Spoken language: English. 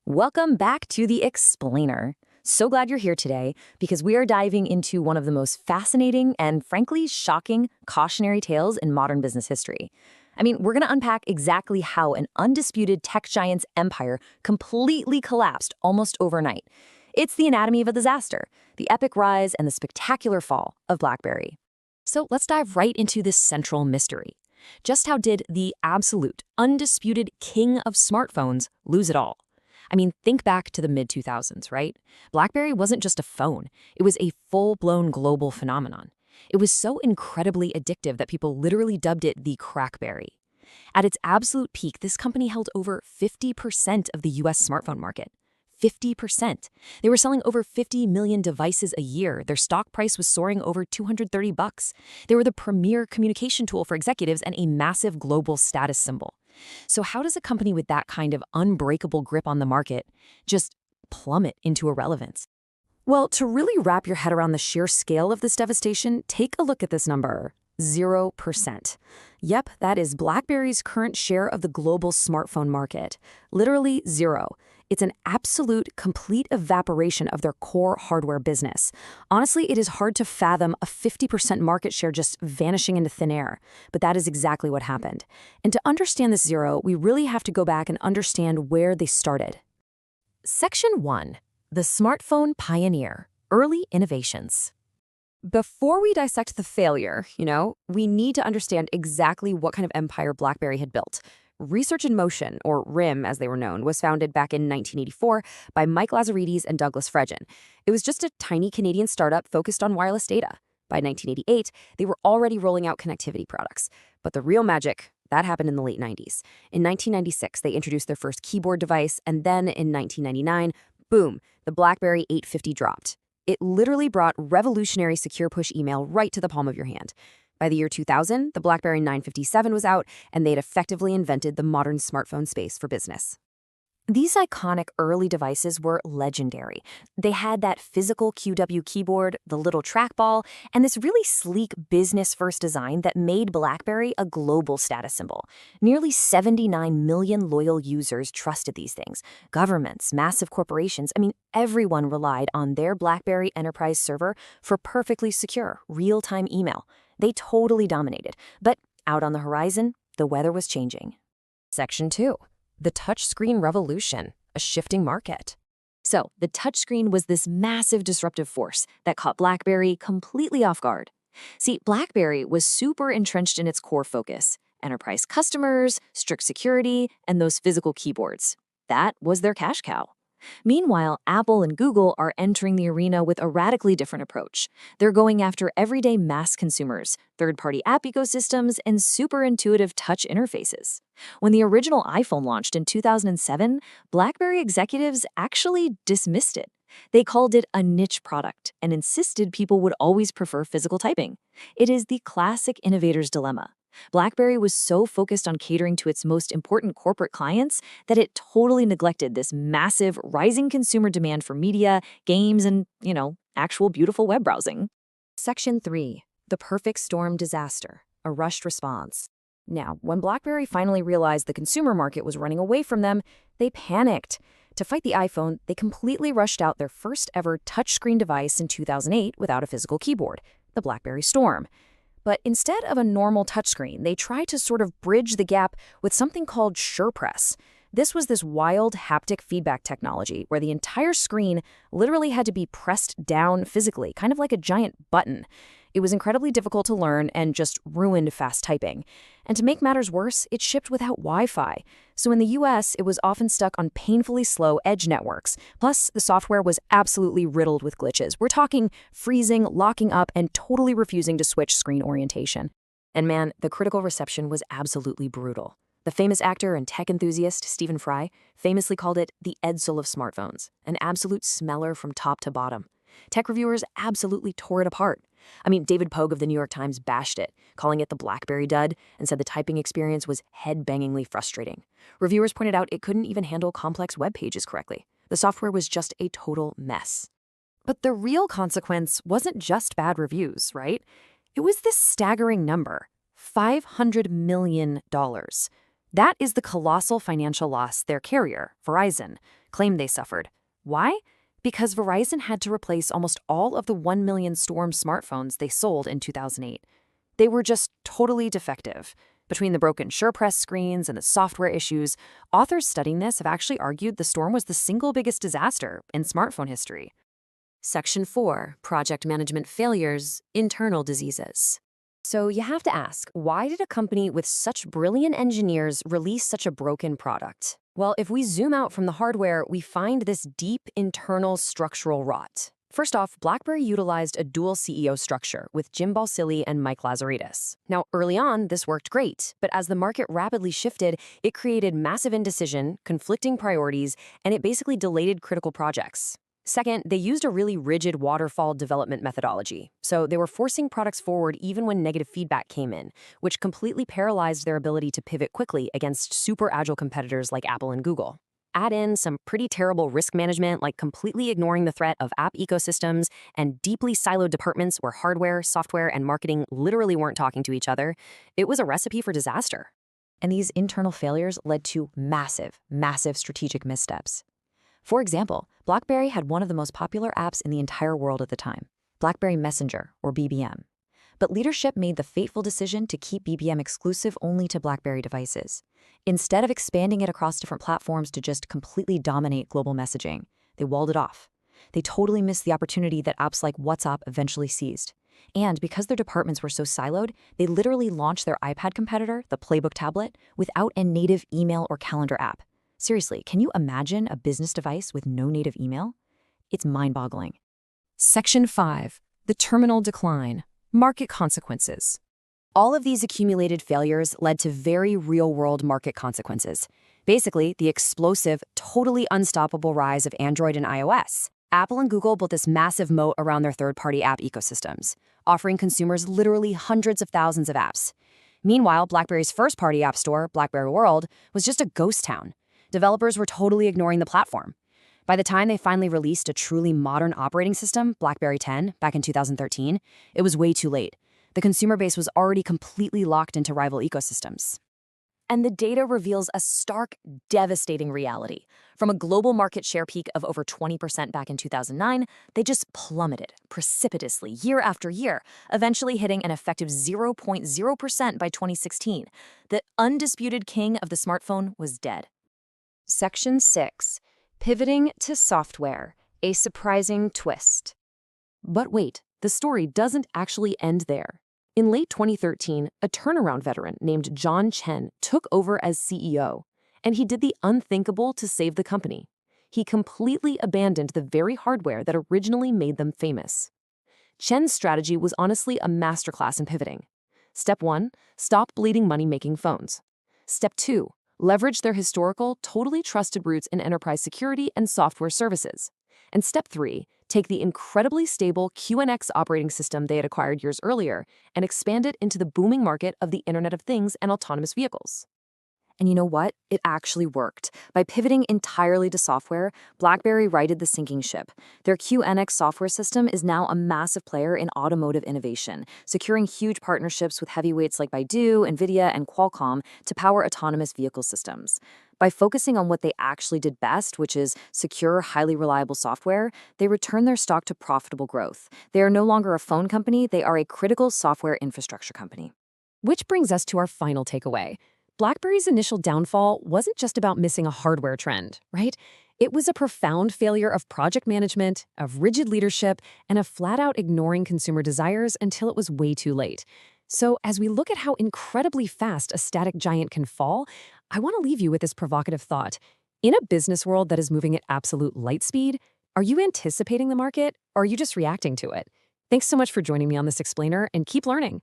Welcome back to The Explainer. So glad you're here today because we are diving into one of the most fascinating and frankly shocking cautionary tales in modern business history. We're going to unpack exactly how an undisputed tech giant's empire completely collapsed almost overnight. It's the anatomy of a disaster, the epic rise and the spectacular fall of BlackBerry. So let's dive right into this central mystery. Just how did the absolute, undisputed king of smartphones lose it all? Think back to the mid-2000s, right? BlackBerry wasn't just a phone. It was a full-blown global phenomenon. It was so incredibly addictive that people literally dubbed it the crackberry. At its absolute peak, this company held over 50% of the US smartphone market. 50%. They were selling over 50 million devices a year. Their stock price was soaring over $230. They were the premier communication tool for executives and a massive global status symbol. So how does a company with that kind of unbreakable grip on the market just plummet into irrelevance? Well, to really wrap your head around the sheer scale of this devastation, take a look at this number. 0%. Yep, that is BlackBerry's current share of the global smartphone market. Literally zero. It's an absolute, complete evaporation of their core hardware business. Honestly, it is hard to fathom a 50% market share just vanishing into thin air. But that is exactly what happened. And to understand this zero, we really have to go back and understand where they started. Section 1. The Smartphone Pioneer. Early Innovations. Before we dissect the failure, we need to understand exactly what kind of empire BlackBerry had built. Research in Motion, or RIM as they were known, was founded back in 1984 by Mike Lazaridis and Douglas Fregin. It was just a tiny Canadian startup focused on wireless data. By 1988, they were already rolling out connectivity products. But the real magic, that happened in the late 90s. In 1996, they introduced their first keyboard device, and then in 1999, boom, the BlackBerry 850 dropped. It literally brought revolutionary secure push email right to the palm of your hand. By the year 2000, the BlackBerry 957 was out, and they'd effectively invented the modern smartphone space for business. These iconic early devices were legendary. They had that physical QW keyboard, the little trackball, and this really sleek business-first design that made BlackBerry a global status symbol. Nearly 79 million loyal users trusted these things. Governments, massive corporations, everyone relied on their BlackBerry enterprise server for perfectly secure, real-time email. They totally dominated. But out on the horizon, the weather was changing. Section 2. The touchscreen revolution, a shifting market. So, the touchscreen was this massive disruptive force that caught BlackBerry completely off guard. See, BlackBerry was super entrenched in its core focus: enterprise customers, strict security, and those physical keyboards. That was their cash cow. Meanwhile, Apple and Google are entering the arena with a radically different approach. They're going after everyday mass consumers, third-party app ecosystems, and super intuitive touch interfaces. When the original iPhone launched in 2007, BlackBerry executives actually dismissed it. They called it a niche product and insisted people would always prefer physical typing. It is the classic innovator's dilemma. BlackBerry was so focused on catering to its most important corporate clients that it totally neglected this massive, rising consumer demand for media, games, and, actual beautiful web browsing. Section 3. The Perfect Storm Disaster, a Rushed Response. Now, when BlackBerry finally realized the consumer market was running away from them, they panicked. To fight the iPhone, they completely rushed out their first ever touchscreen device in 2008 without a physical keyboard, the BlackBerry Storm. But instead of a normal touchscreen, they tried to sort of bridge the gap with something called SurePress. This was this wild haptic feedback technology where the entire screen literally had to be pressed down physically, kind of like a giant button. It was incredibly difficult to learn and just ruined fast typing. And to make matters worse, it shipped without Wi-Fi. So in the US, it was often stuck on painfully slow edge networks. Plus, the software was absolutely riddled with glitches. We're talking freezing, locking up, and totally refusing to switch screen orientation. And man, the critical reception was absolutely brutal. The famous actor and tech enthusiast, Stephen Fry, famously called it the Edsel of smartphones, an absolute smeller from top to bottom. Tech reviewers absolutely tore it apart. David Pogue of the New York Times bashed it, calling it the BlackBerry dud, and said the typing experience was head-bangingly frustrating. Reviewers pointed out it couldn't even handle complex web pages correctly. The software was just a total mess. But the real consequence wasn't just bad reviews, right? It was this staggering number, $500 million. That is the colossal financial loss their carrier, Verizon, claimed they suffered. Why? Because Verizon had to replace almost all of the 1 million Storm smartphones they sold in 2008. They were just totally defective. Between the broken SurePress screens and the software issues, authors studying this have actually argued the Storm was the single biggest disaster in smartphone history. Section 4, Project Management Failures, Internal Diseases. So you have to ask, why did a company with such brilliant engineers release such a broken product? Well, if we zoom out from the hardware, we find this deep internal structural rot. First off, BlackBerry utilized a dual CEO structure with Jim Balsillie and Mike Lazaridis. Now, early on, this worked great, but as the market rapidly shifted, it created massive indecision, conflicting priorities, and it basically delayed critical projects. Second, they used a really rigid waterfall development methodology, so they were forcing products forward even when negative feedback came in, which completely paralyzed their ability to pivot quickly against super agile competitors like Apple and Google. Add in some pretty terrible risk management, like completely ignoring the threat of app ecosystems and deeply siloed departments where hardware, software, and marketing literally weren't talking to each other. It was a recipe for disaster. And these internal failures led to massive, massive strategic missteps. For example, BlackBerry had one of the most popular apps in the entire world at the time, BlackBerry Messenger, or BBM. But leadership made the fateful decision to keep BBM exclusive only to BlackBerry devices. Instead of expanding it across different platforms to just completely dominate global messaging, they walled it off. They totally missed the opportunity that apps like WhatsApp eventually seized. And because their departments were so siloed, they literally launched their iPad competitor, the Playbook tablet, without a native email or calendar app. Seriously, can you imagine a business device with no native email? It's mind-boggling. Section 5. The Terminal Decline. Market Consequences. All of these accumulated failures led to very real-world market consequences. Basically, the explosive, totally unstoppable rise of Android and iOS. Apple and Google built this massive moat around their third-party app ecosystems, offering consumers literally hundreds of thousands of apps. Meanwhile, BlackBerry's first-party app store, BlackBerry World, was just a ghost town. Developers were totally ignoring the platform. By the time they finally released a truly modern operating system, BlackBerry 10, back in 2013, it was way too late. The consumer base was already completely locked into rival ecosystems. And the data reveals a stark, devastating reality. From a global market share peak of over 20% back in 2009, they just plummeted precipitously year after year, eventually hitting an effective 0.0% by 2016. The undisputed king of the smartphone was dead. Section 6. Pivoting to software, a surprising twist. But wait, the story doesn't actually end there. In late 2013, a turnaround veteran named John Chen took over as CEO, and he did the unthinkable to save the company. He completely abandoned the very hardware that originally made them famous. Chen's strategy was honestly a masterclass in pivoting. Step 1, stop bleeding money making phones. Step 2, leverage their historical, totally trusted roots in enterprise security and software services. And Step 3, take the incredibly stable QNX operating system they had acquired years earlier and expand it into the booming market of the Internet of Things and autonomous vehicles. And you know what? It actually worked. By pivoting entirely to software, BlackBerry righted the sinking ship. Their QNX software system is now a massive player in automotive innovation, securing huge partnerships with heavyweights like Baidu, NVIDIA, and Qualcomm to power autonomous vehicle systems. By focusing on what they actually did best, which is secure, highly reliable software, they returned their stock to profitable growth. They are no longer a phone company, they are a critical software infrastructure company. Which brings us to our final takeaway. BlackBerry's initial downfall wasn't just about missing a hardware trend, right? It was a profound failure of project management, of rigid leadership, and of flat-out ignoring consumer desires until it was way too late. So as we look at how incredibly fast a static giant can fall, I want to leave you with this provocative thought. In a business world that is moving at absolute light speed, are you anticipating the market, or are you just reacting to it? Thanks so much for joining me on this explainer, and keep learning.